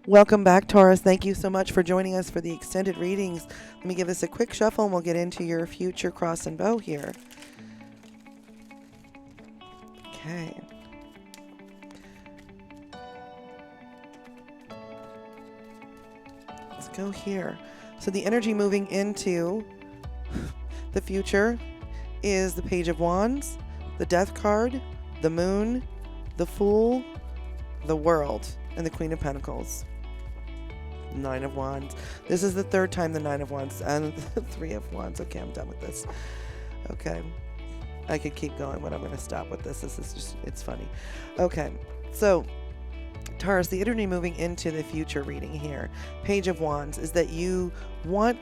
Welcome back, Taurus. Thank you so much for joining us for the extended readings. Let me give this a quick shuffle and we'll get into your future cross and bow here. Okay. Let's go here. So the energy moving into the future is the Page of Wands, the Death card, the Moon, the Fool, the World, and the Queen of Pentacles. Nine of Wands. This is the third time the Nine of Wands and the Three of Wands. Okay, I'm done with this. Okay. I could keep going, but I'm going to stop with this. This is just, it's funny. Okay. So, Taurus, the energy moving into the future reading here, Page of Wands, is that you want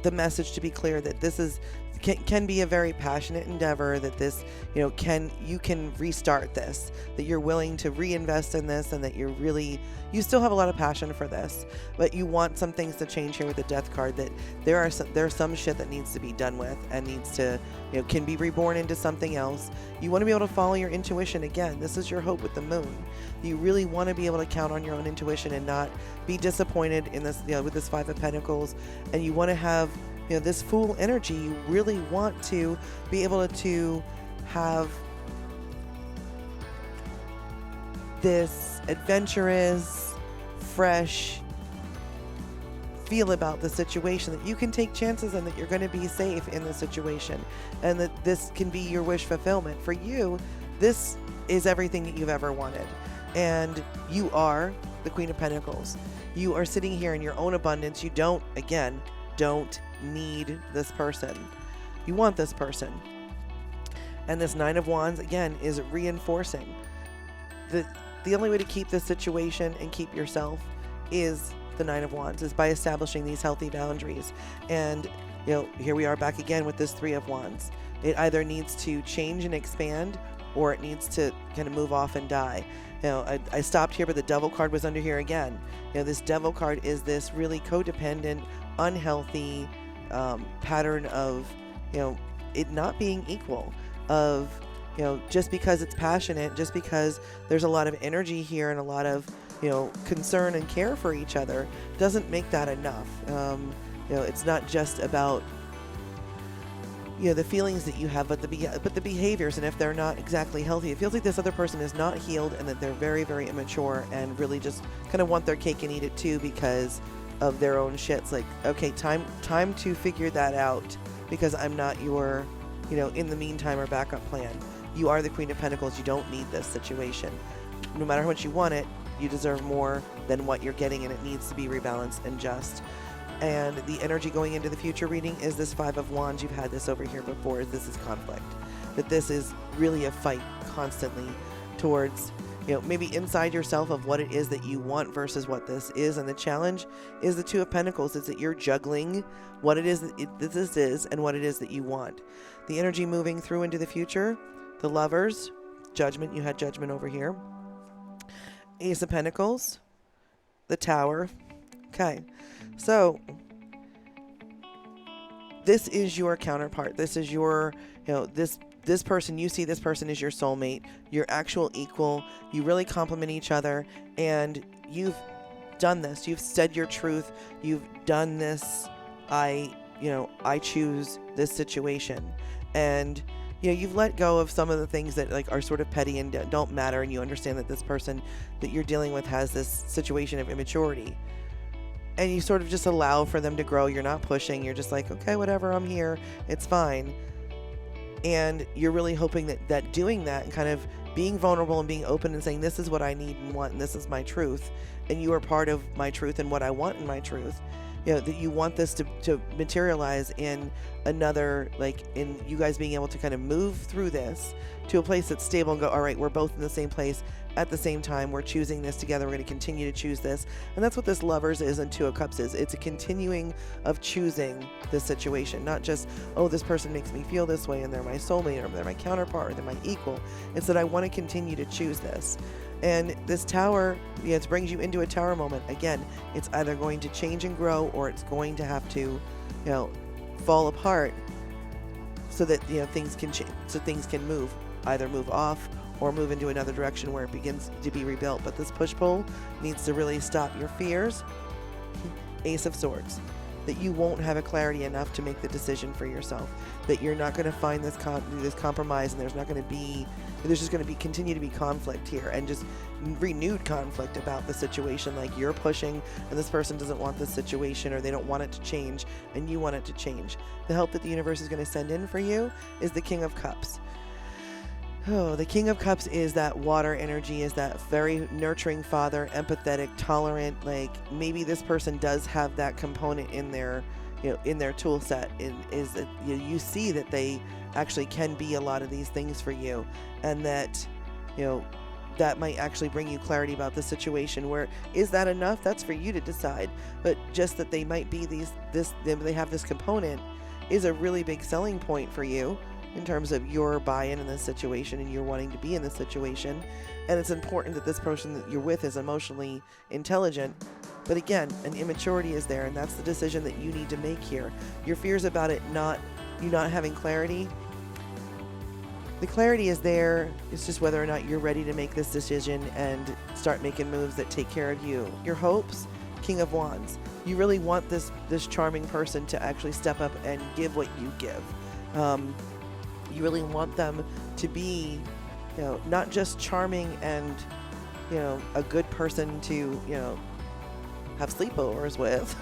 the message to be clear that this is can be a very passionate endeavor, that this, you can restart this, that you're willing to reinvest in this, and that you still have a lot of passion for this, but you want some things to change here with the Death card, that there's some shit that needs to be done with and needs to, can be reborn into something else. You want to be able to follow your intuition again. This is your hope with the Moon. You really want to be able to count on your own intuition and not be disappointed in this, with this Five of Pentacles, and you want to have this Fool energy. You really want to be able to have this adventurous, fresh feel about the situation, that you can take chances and that you're going to be safe in the situation, and that this can be your wish fulfillment. For you, this is everything that you've ever wanted, and you are the Queen of Pentacles. You are sitting here in your own abundance. You don't need this person. You want this person. And this Nine of Wands, again, is reinforcing that the only way to keep this situation and keep yourself is the Nine of Wands, is by establishing these healthy boundaries. And, here we are back again with this Three of Wands. It either needs to change and expand, or it needs to kind of move off and die. I stopped here, but the Devil card was under here again. This Devil card is this really codependent, unhealthy pattern of, it not being equal, of, just because it's passionate, just because there's a lot of energy here and a lot of, concern and care for each other, doesn't make that enough. It's not just about, the feelings that you have, but the behaviors, and if they're not exactly healthy, it feels like this other person is not healed, and that they're very, very immature and really just kind of want their cake and eat it too because of their own shit. It's like, okay, time to figure that out, because I'm not your, in the meantime or backup plan. You are the Queen of Pentacles. You don't need this situation. No matter how much you want it, you deserve more than what you're getting, and it needs to be rebalanced and just. And the energy going into the future reading is this Five of Wands. You've had this over here before. This is conflict. That this is really a fight constantly towards, maybe inside yourself, of what it is that you want versus what this is. And the challenge is the Two of Pentacles. It's that you're juggling what it is that this is and what it is that you want. The energy moving through into the future, the Lovers, Judgment. You had Judgment over here. Ace of Pentacles, the Tower. Okay. So this is your counterpart. This is your, this person, you see this person is your soulmate, your actual equal. You really complement each other, and you've done this. You've said your truth. You've done this. I choose this situation. And, you've let go of some of the things that are sort of petty and don't matter. And you understand that this person that you're dealing with has this situation of immaturity. And you sort of just allow for them to grow. You're not pushing. You're just like, okay, whatever, I'm here. It's fine. And you're really hoping that doing that and kind of being vulnerable and being open and saying, this is what I need and want, and this is my truth, and you are part of my truth and what I want in my truth, that you want this to materialize in another, in you guys being able to kind of move through this to a place that's stable and go, all right, we're both in the same place at the same time. We're choosing this together. We're going to continue to choose this. And that's what this Lovers is and Two of Cups is. It's a continuing of choosing this situation, not just, oh, this person makes me feel this way and they're my soulmate or they're my counterpart or they're my equal. It's that I want to continue to choose this. And this Tower, it brings you into a Tower moment. Again, it's either going to change and grow, or it's going to have to, fall apart so that, things can change, so things can move, either move off or move into another direction where it begins to be rebuilt. But this push-pull needs to really stop your fears. Ace of Swords. That you won't have a clarity enough to make the decision for yourself. That you're not going to find this compromise, and there's just going to continue to be conflict here, and just renewed conflict about the situation. Like you're pushing, and this person doesn't want this situation, or they don't want it to change, and you want it to change. The help that the universe is going to send in for you is the King of Cups. Oh, the King of Cups is that water energy, is that very nurturing father, empathetic, tolerant. Like maybe this person does have that component in their, in their tool set. Is that you see that they actually can be a lot of these things for you, and that, that might actually bring you clarity about the situation. Where is that enough? That's for you to decide. But just that they might be they have this component is a really big selling point for you, in terms of your buy-in in this situation and you're wanting to be in this situation. And it's important that this person that you're with is emotionally intelligent. But again, an immaturity is there, and that's the decision that you need to make here. Your fears about it you not having clarity. The clarity is there. It's just whether or not you're ready to make this decision and start making moves that take care of you. Your hopes, King of Wands. You really want this charming person to actually step up and give what you give. You really want them to be, not just charming and, a good person to, have sleepovers with.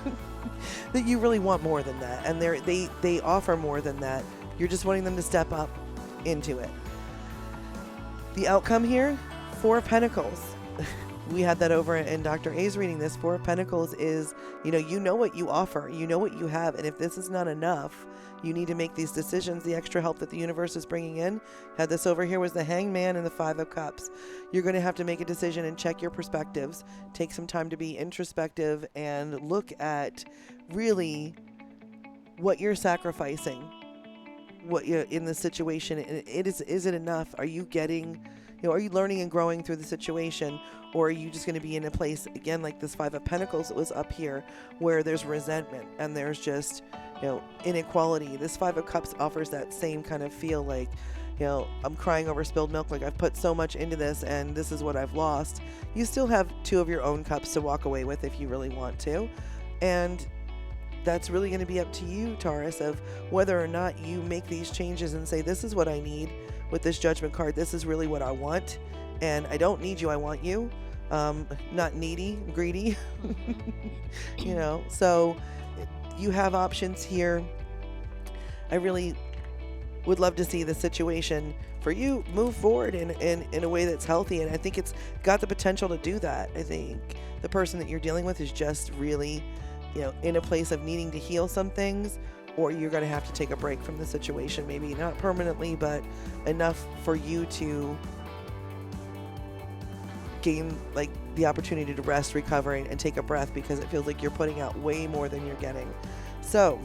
That you really want more than that. And they offer more than that. You're just wanting them to step up into it. The outcome here, Four of Pentacles. We had that over in Dr. A's reading. This Four of Pentacles is, you know what you offer, you know what you have, and if this is not enough, you need to make these decisions. The extra help that the universe is bringing in. Had this over here was the Hangman and the Five of Cups. You're going to have to make a decision and check your perspectives. Take some time to be introspective and look at really what you're sacrificing. What you're in the situation. Is it enough? Are you getting, are you learning and growing through the situation? Or are you just going to be in a place, again, like this Five of Pentacles that was up here, where there's resentment and there's just, inequality. This Five of Cups offers that same kind of feel, like, I'm crying over spilled milk, like I've put so much into this and this is what I've lost. You still have two of your own cups to walk away with if you really want to. And that's really going to be up to you, Taurus, of whether or not you make these changes and say, this is what I need with this Judgment card. This is really what I want. And I don't need you, I want you. Not needy, greedy. So you have options here. I really would love to see the situation for you move forward in a way that's healthy. And I think it's got the potential to do that. I think the person that you're dealing with is just really, in a place of needing to heal some things, or you're going to have to take a break from the situation. Maybe not permanently, but enough for you to gain like the opportunity to rest, recover, and take a breath, because it feels like you're putting out way more than you're getting. So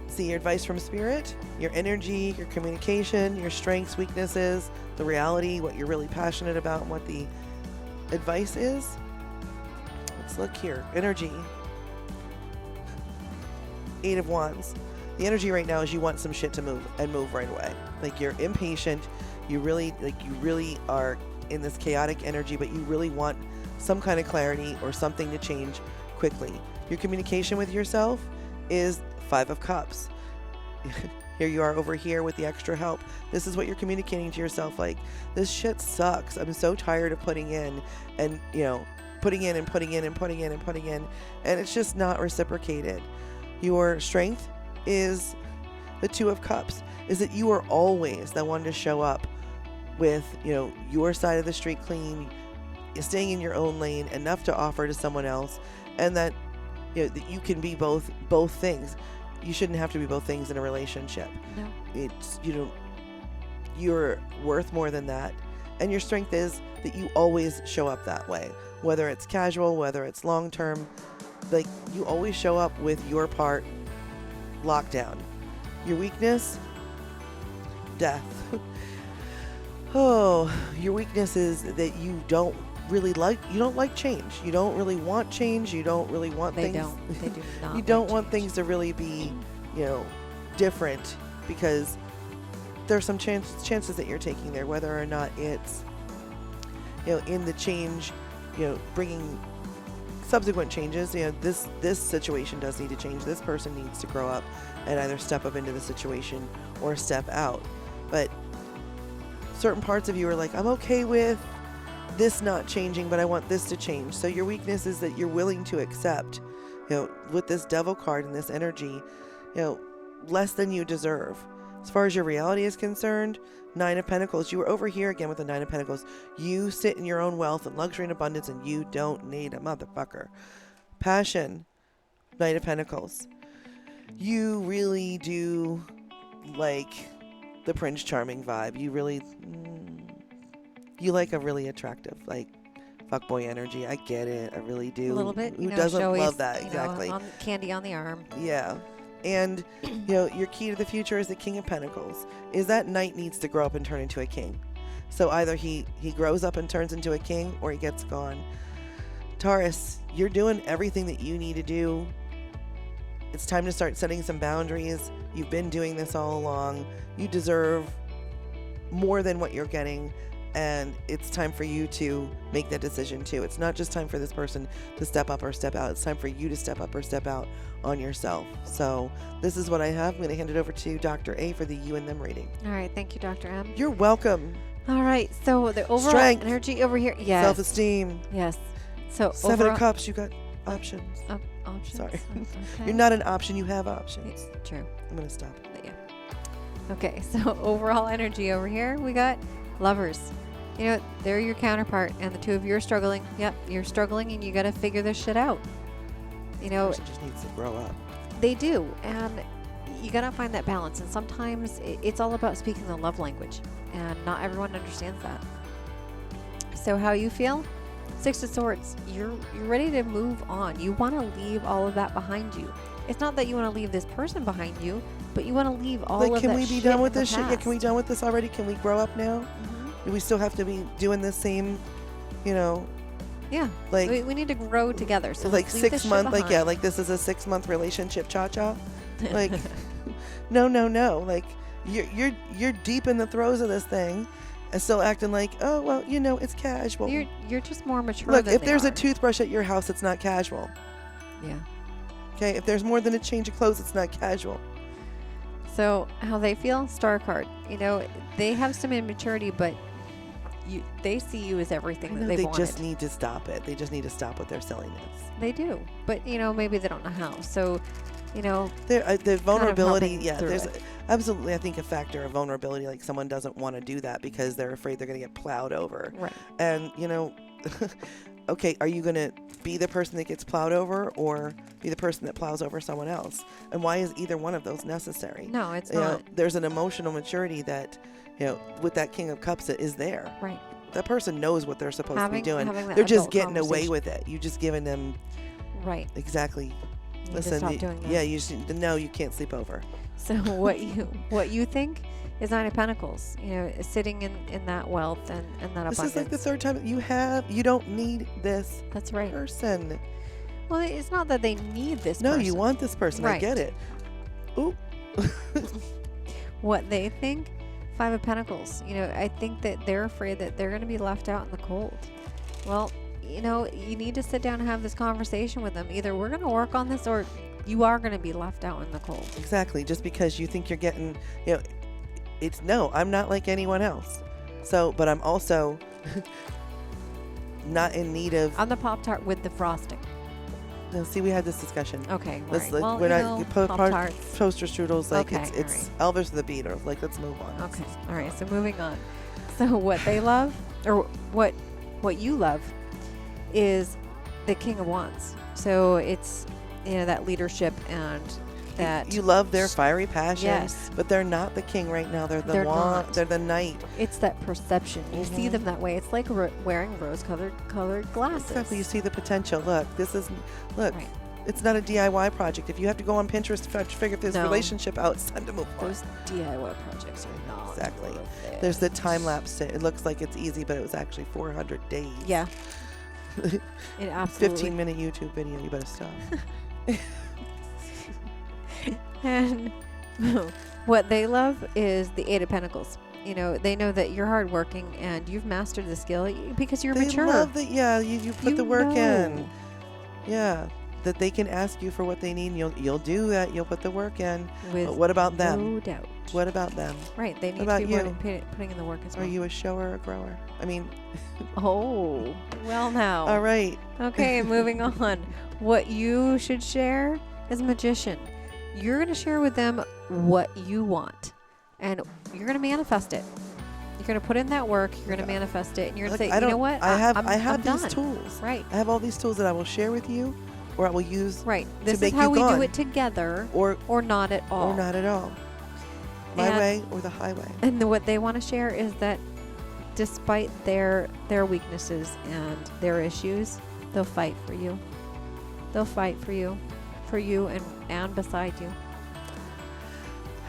see your advice from Spirit, your energy, your communication, your strengths, weaknesses, the reality, what you're really passionate about, and what the advice is. Let's look here. Energy. Eight of Wands. The energy right now is you want some shit to move, and move right away. Like you're impatient. You really are in this chaotic energy, but you really want some kind of clarity or something to change quickly. Your communication with yourself is Five of Cups. Here you are over here with the extra help. This is what you're communicating to yourself, like, this shit sucks. I'm so tired of putting in and, putting in and putting in and putting in and putting in, and it's just not reciprocated. Your strength is the Two of Cups, is that you are always the one to show up with, your side of the street clean, staying in your own lane, enough to offer to someone else, and that, that you can be both things. You shouldn't have to be both things in a relationship. No. It's, you're worth more than that. And your strength is that you always show up that way, whether it's casual, whether it's long term, like you always show up with your part locked down. Your weakness, death. Your weakness is that you don't like change. You don't really want change. You don't really want things. They do not. You don't want things to really be, different, because there's some chances that you're taking there, whether or not it's, in the change, bringing subsequent changes. This situation does need to change. This person needs to grow up and either step up into the situation or step out. But certain parts of you are like, I'm okay with this not changing, but I want this to change. So your weakness is that you're willing to accept, with this devil card and this energy, less than you deserve. As far as your reality is concerned, 9 of Pentacles, you were over here again with the 9 of Pentacles. You sit in your own wealth and luxury and abundance, and you don't need a motherfucker. Passion, Knight of Pentacles. You really do like the Prince Charming vibe. You really, you like a really attractive, like, fuckboy energy. I get it. I really do. A little bit. Who doesn't love that? Exactly. Candy on the arm. Yeah. And, your key to the future is the King of Pentacles. Is that knight needs to grow up and turn into a king. So either he grows up and turns into a king, or he gets gone. Taurus, you're doing everything that you need to do. It's time to start setting some boundaries. You've been doing this all along. You deserve more than what you're getting. And it's time for you to make that decision too. It's not just time for this person to step up or step out. It's time for you to step up or step out on yourself. So this is what I have. I'm going to hand it over to Dr. A for the you and them reading. All right. Thank you, Dr. M. You're welcome. All right. So the overall Strength. Energy over here. Yes. Self-esteem. Yes. So 7 of Cups. You got options. Options. Sorry. Okay. You're not an option. You have options. It's true. I'm going to stop. But yeah. Okay. So overall energy over here, we got Lovers. They're your counterpart, and the two of you are struggling. Yep, you're struggling, and you got to figure this shit out. The person just needs to grow up. They do, and you got to find that balance. And sometimes it's all about speaking the love language, and not everyone understands that. So how you feel? 6 of Swords. You're ready to move on. You want to leave all of that behind you. It's not that you want to leave this person behind you, but you want to leave all of that shit. Can we be done with this shit? Yeah, can we be done with this already? Can we grow up now? Do we still have to be doing the same, Yeah. Like we need to grow together. So like 6 months, like this is a 6-month relationship, cha-cha. Like, no. Like you're deep in the throes of this thing, and still acting like, oh well, it's casual. You're just more mature. Look, than if there's a toothbrush at your house, it's not casual. Yeah. Okay. If there's more than a change of clothes, it's not casual. So how they feel? Star card. They have some immaturity, but they see you as everything that they wanted. Just need to stop it. They just need to stop with their silliness. They do, but maybe they don't know how. So, the vulnerability. Yeah, there's it. Absolutely, I think, a factor of vulnerability. Like someone doesn't want to do that because they're afraid they're going to get plowed over. Right. And okay, are you going to be the person that gets plowed over, or be the person that plows over someone else? And why is either one of those necessary? No, it's not. There's an emotional maturity that, with that King of Cups that is there. Right. That person knows what they're supposed to be doing. They're just getting away with it. You just giving them. Right. Exactly. You Listen, stop doing that. Yeah, you just no, you can't sleep over. So what you think is 9 of Pentacles, sitting in that wealth and that abundance. This is like the 3rd time you don't need this That's right. person. Well, it's not that they need this No, person. you want this person. Right. I get it. Ooh. What they think, 5 of Pentacles. I think that they're afraid that they're going to be left out in the cold. Well, you need to sit down and have this conversation with them. Either we're going to work on this, or you are going to be left out in the cold. Exactly. Just because you think you're getting, it's no, I'm not like anyone else. So, but I'm also not in need of. I'm the Pop-Tart with the frosting. No, see, we had this discussion. Okay, Let's, right. Well, we're not Pop-Tarts. toaster strudels. Like okay, it's Elvis the Beatles. Like, let's move on. Okay, all right. So moving on. So what they love, or what you love, is the King of Wands. So it's that leadership and that you love their fiery passion. Yes, but they're not the king right now. They're the wand. They're the knight. It's that perception. You see them that way. It's like wearing rose-colored glasses. Exactly. You see the potential. Look. Right. It's not a DIY project. If you have to go on Pinterest to figure this relationship out, it's time to move on. Those DIY projects are not exactly. worth it. There's the time lapse. It looks like it's easy, but it was actually 400 days. Yeah. It absolutely. 15-minute YouTube video. You better stop. And What they love is the Eight of Pentacles. You know, they know that you're hardworking and you've mastered the skill because you're They mature. love that. Yeah, you put You the work in. know. Yeah, that they can ask you for what they need. And you'll do that. You'll put the work in. With But what about them? no doubt. What about them? Right, they need about to be you? putting in the work as Are well. you a shower or a grower? I mean, Oh, well now. all right. Okay, moving on. What you should share is magician. You're going to share with them what you want, and you're going to manifest it. You're going to put in that work. You're going to manifest it, and you're going to Look, say, you know what? I have I'm these done. tools. Right. I have all these tools that I will share with you, or I will use Right. This make is how you we gone. do it together, or not at all. or not at all. My And- way or the highway. And what they want to share is that despite their weaknesses and their issues, they'll fight for you. They'll fight for you and beside you.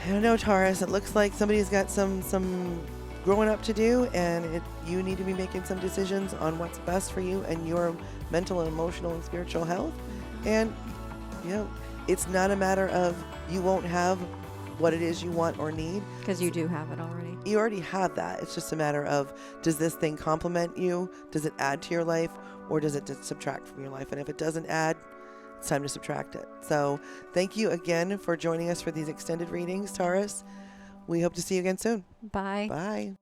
I don't know, Taurus. It looks like somebody's got some growing up to do, and you need to be making some decisions on what's best for you and your mental and emotional and spiritual health. And it's not a matter of you won't have what it is you want or need, Because you do have it already. you already have that. It's just a matter of, does this thing complement you? Does it add to your life, or does it subtract from your life? And if it doesn't add, it's time to subtract it. So thank you again for joining us for these extended readings, Taurus. We hope to see you again soon. Bye. Bye.